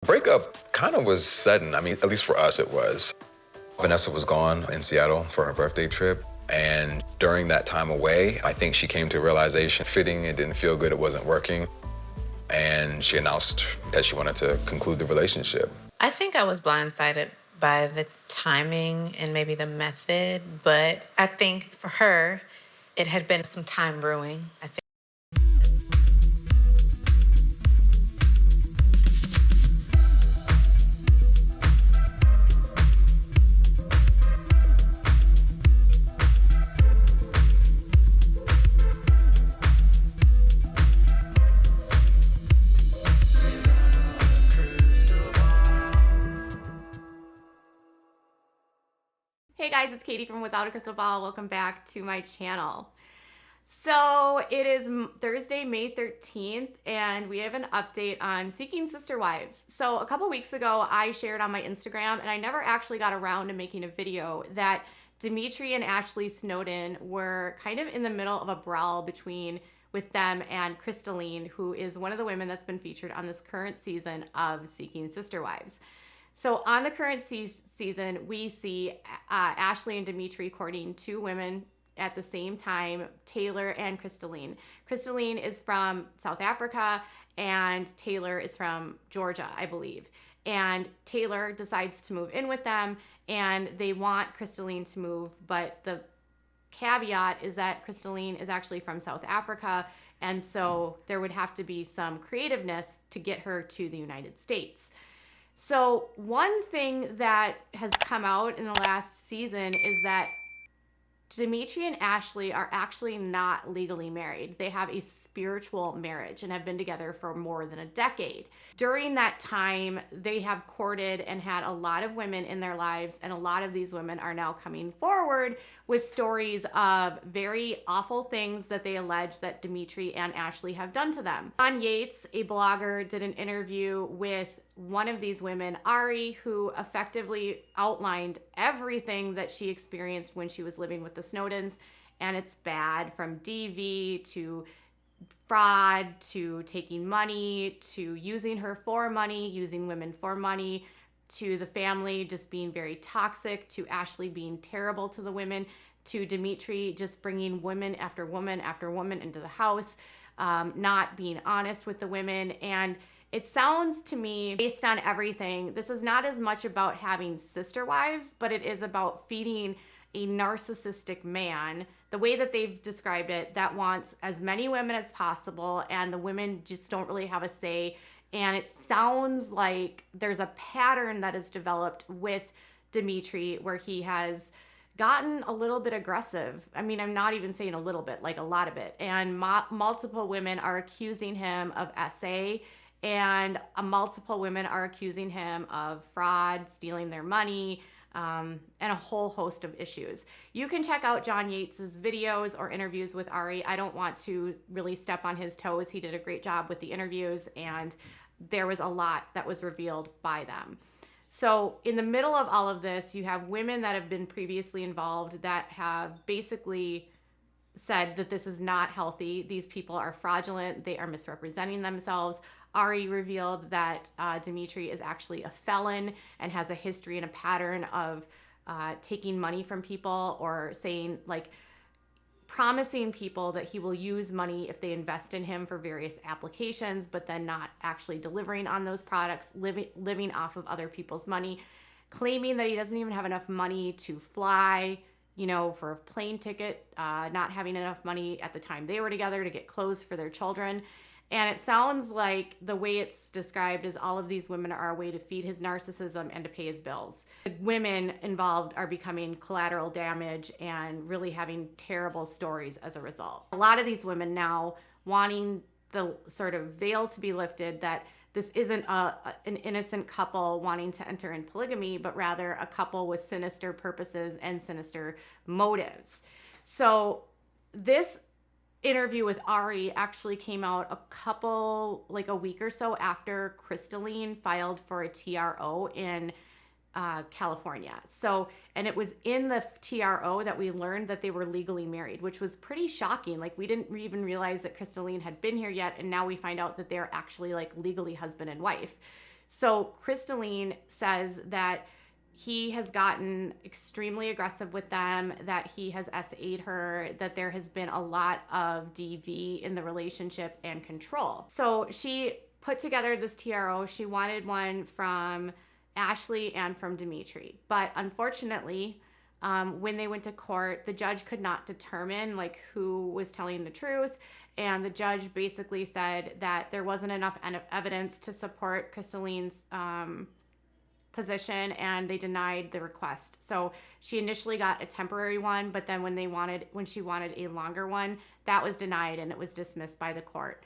Breakup kind of was sudden. I mean, at least for us, it was. Vanessa was gone in Seattle for her birthday trip. And during that time away, I think she came to a realization, fitting, it didn't feel good, it wasn't working. And she announced that she wanted to conclude the relationship. I think I was blindsided by the timing and maybe the method, but I think for her, it had been some time brewing. I think. Hey guys, it's Katie from Without a Crystal Ball. Welcome back to my channel. So it is Thursday, May 13th, and we have an update on Seeking Sister Wives. So a couple weeks ago, I shared on my Instagram, and I never actually got around to making a video, that Dimitri and Ashley Snowden were kind of in the middle of a brawl with them and Crystalline, who is one of the women that's been featured on this current season of Seeking Sister Wives. So on the current season, we see Ashley and Dimitri courting two women at the same time, Taylor and Crystalline. Crystalline is from South Africa and Taylor is from Georgia, I believe. And Taylor decides to move in with them and they want Crystalline to move, but the caveat is that Crystalline is actually from South Africa, and so there would have to be some creativeness to get her to the United States. So one thing that has come out in the last season is that Dimitri and Ashley are actually not legally married. They have a spiritual marriage and have been together for more than a decade. During that time, they have courted and had a lot of women in their lives, and a lot of these women are now coming forward with stories of very awful things that they allege that Dimitri and Ashley have done to them. Yates, a blogger, did an interview with one of these women, Ari, who effectively outlined everything that she experienced when she was living with the Snowdens. And it's bad, from DV to fraud to taking money to using her for money, using women for money, to the family just being very toxic, to Ashley being terrible to the women, to Dimitri just bringing woman after woman after woman into the house, not being honest with the women. And it sounds to me, based on everything, this is not as much about having sister wives, but it is about feeding a narcissistic man, the way that they've described it, that wants as many women as possible, and the women just don't really have a say. And it sounds like there's a pattern that is developed with Dimitri where he has gotten a little bit aggressive. I mean, I'm not even saying a little bit, like a lot of it. And multiple women are accusing him of SA, and multiple women are accusing him of fraud, stealing their money, and a whole host of issues. You can check out John Yates's videos or interviews with Ari. I don't want to really step on his toes. He did a great job with the interviews, and there was a lot that was revealed by them. So in the middle of all of this, you have women that have been previously involved that have basically said that this is not healthy. These people are fraudulent. They are misrepresenting themselves. Ari revealed that Dimitri is actually a felon and has a history and a pattern of taking money from people, or saying, like, promising people that he will use money if they invest in him for various applications, but then not actually delivering on those products, living off of other people's money, claiming that he doesn't even have enough money to fly, you know, for a plane ticket, not having enough money at the time they were together to get clothes for their children. And it sounds like the way it's described is all of these women are a way to feed his narcissism and to pay his bills. The women involved are becoming collateral damage and really having terrible stories as a result. A lot of these women now wanting the sort of veil to be lifted, that this isn't an innocent couple wanting to enter in polygamy, but rather a couple with sinister purposes and sinister motives. So this interview with Ari actually came out a week or so after Crystalline filed for a TRO in California. So, and it was in the TRO that we learned that they were legally married, which was pretty shocking. Like, we didn't even realize that Crystalline had been here yet, and now we find out that they're actually like legally husband and wife. So Crystalline says that he has gotten extremely aggressive with them, that he has SA'd her, that there has been a lot of DV in the relationship and control. So she put together this TRO. She wanted one from Ashley and from Dimitri. But unfortunately, when they went to court, the judge could not determine like who was telling the truth. And the judge basically said that there wasn't enough evidence to support Crystalline's position, and they denied the request. So she initially got a temporary one, but then when she wanted a longer one, that was denied and it was dismissed by the court.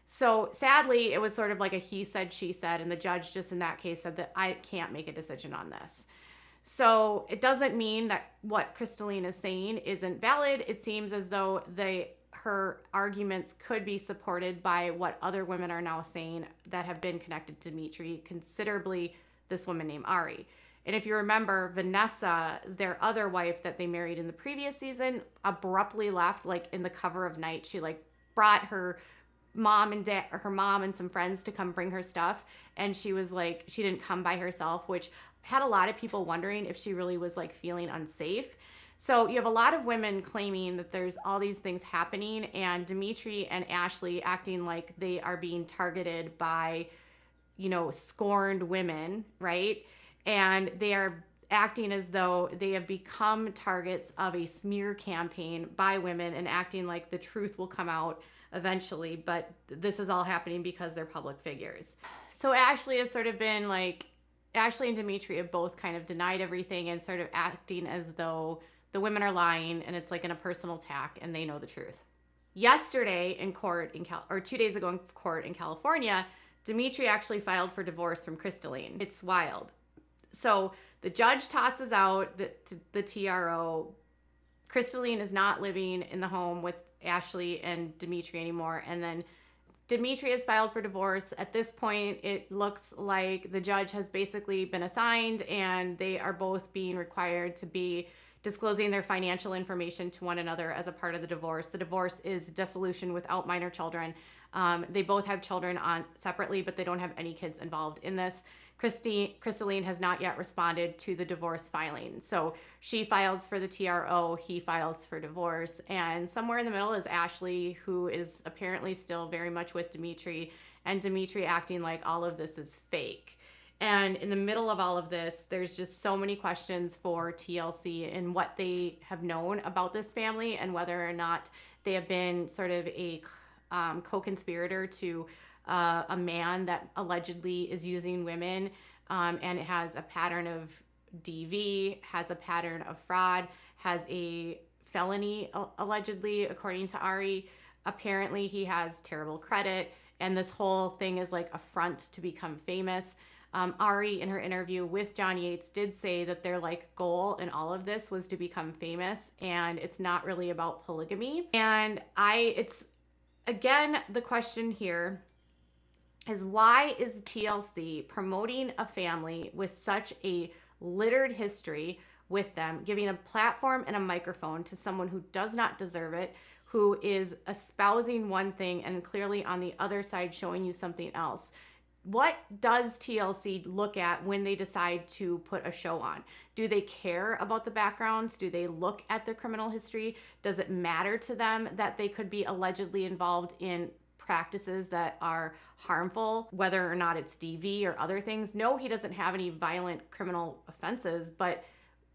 So sadly, it was sort of like a he said, she said, and the judge just in that case said that I can't make a decision on this. So it doesn't mean that what Crystalline is saying isn't valid. It seems as though her arguments could be supported by what other women are now saying that have been connected to Dimitri, considerably this woman named Ari. And if you remember, Vanessa, their other wife that they married in the previous season, abruptly left like in the cover of night. She like brought her mom and some friends to come bring her stuff, and she was like, she didn't come by herself, which had a lot of people wondering if she really was like feeling unsafe. So you have a lot of women claiming that there's all these things happening, and Dimitri and Ashley acting like they are being targeted by, scorned women, right? And they are acting as though they have become targets of a smear campaign by women and acting like the truth will come out eventually, but this is all happening because they're public figures. So Ashley has sort of been like, Ashley and Dimitri have both kind of denied everything and sort of acting as though the women are lying and it's like in a personal attack and they know the truth. Yesterday in court, 2 days ago in court in California, Dimitri actually filed for divorce from Crystalline. It's wild. So the judge tosses out the TRO. Crystalline is not living in the home with Ashley and Dimitri anymore. And then Dimitri has filed for divorce. At this point, it looks like the judge has basically been assigned and they are both being required to be disclosing their financial information to one another as a part of the divorce. The divorce is dissolution without minor children. They both have children on separately, but they don't have any kids involved in this. Crystalline has not yet responded to the divorce filing. So she files for the TRO, he files for divorce, and somewhere in the middle is Ashley, who is apparently still very much with Dimitri, and Dimitri acting like all of this is fake. And in the middle of all of this, there's just so many questions for TLC and what they have known about this family and whether or not they have been sort of a co-conspirator to a man that allegedly is using women, and it has a pattern of DV, has a pattern of fraud, has a felony allegedly, according to Ari. Apparently he has terrible credit, and this whole thing is like a front to become famous. Ari, in her interview with John Yates, did say that their like goal in all of this was to become famous, and it's not really about polygamy. And it's again, the question here is, why is TLC promoting a family with such a littered history with them, giving a platform and a microphone to someone who does not deserve it, who is espousing one thing and clearly on the other side showing you something else? What does TLC look at when they decide to put a show on? Do they care about the backgrounds? Do they look at the criminal history? Does it matter to them that they could be allegedly involved in practices that are harmful, whether or not it's DV or other things? No, he doesn't have any violent criminal offenses, but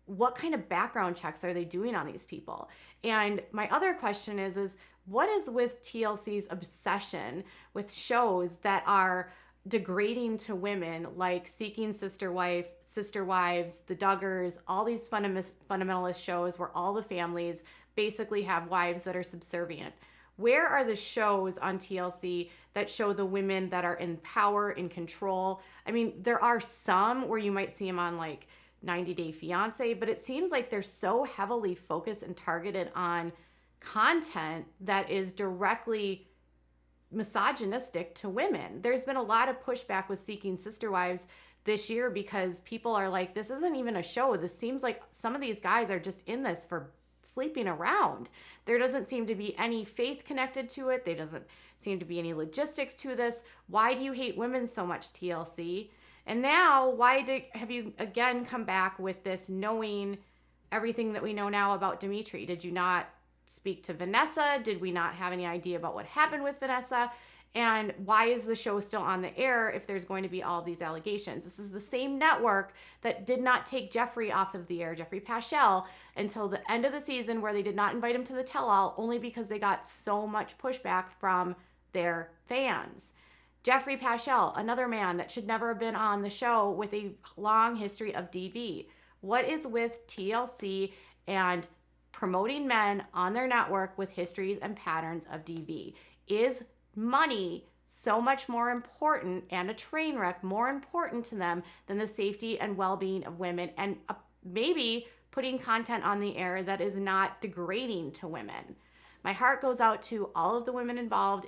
what kind of background checks are they doing on these people? And my other question is what is with TLC's obsession with shows that are degrading to women, like Seeking Sister Wives, The Duggars, all these fundamentalist shows where all the families basically have wives that are subservient? Where are the shows on TLC that show the women that are in power, in control? I mean, there are some where you might see them on like 90 Day Fiance, but it seems like they're so heavily focused and targeted on content that is directly misogynistic to women. There's been a lot of pushback with Seeking Sister Wives this year because people are like, this isn't even a show. This seems like some of these guys are just in this for sleeping around. There doesn't seem to be any faith connected to it. There doesn't seem to be any logistics to this. Why do you hate women so much, TLC? And now, have you again come back with this, knowing everything that we know now about Dimitri? Did you not speak to Vanessa? Did we not have any idea about what happened with Vanessa? And why is the show still on the air if there's going to be all these allegations? This is the same network that did not take Jeffrey off of the air, Jeffrey Paschal, until the end of the season, where they did not invite him to the tell-all, only because they got so much pushback from their fans. Jeffrey Paschal, another man that should never have been on the show, with a long history of DV. What is with TLC and promoting men on their network with histories and patterns of DV? Is money so much more important, and a train wreck more important to them, than the safety and well-being of women, and maybe putting content on the air that is not degrading to women? My heart goes out to all of the women involved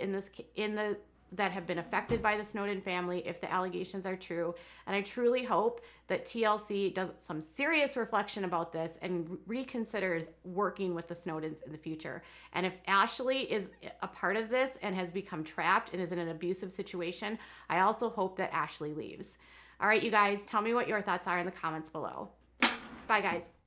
that have been affected by the Snowden family, if the allegations are true. And I truly hope that TLC does some serious reflection about this and reconsiders working with the Snowdens in the future. And if Ashley is a part of this and has become trapped and is in an abusive situation, I also hope that Ashley leaves. All right, you guys, tell me what your thoughts are in the comments below. Bye, guys.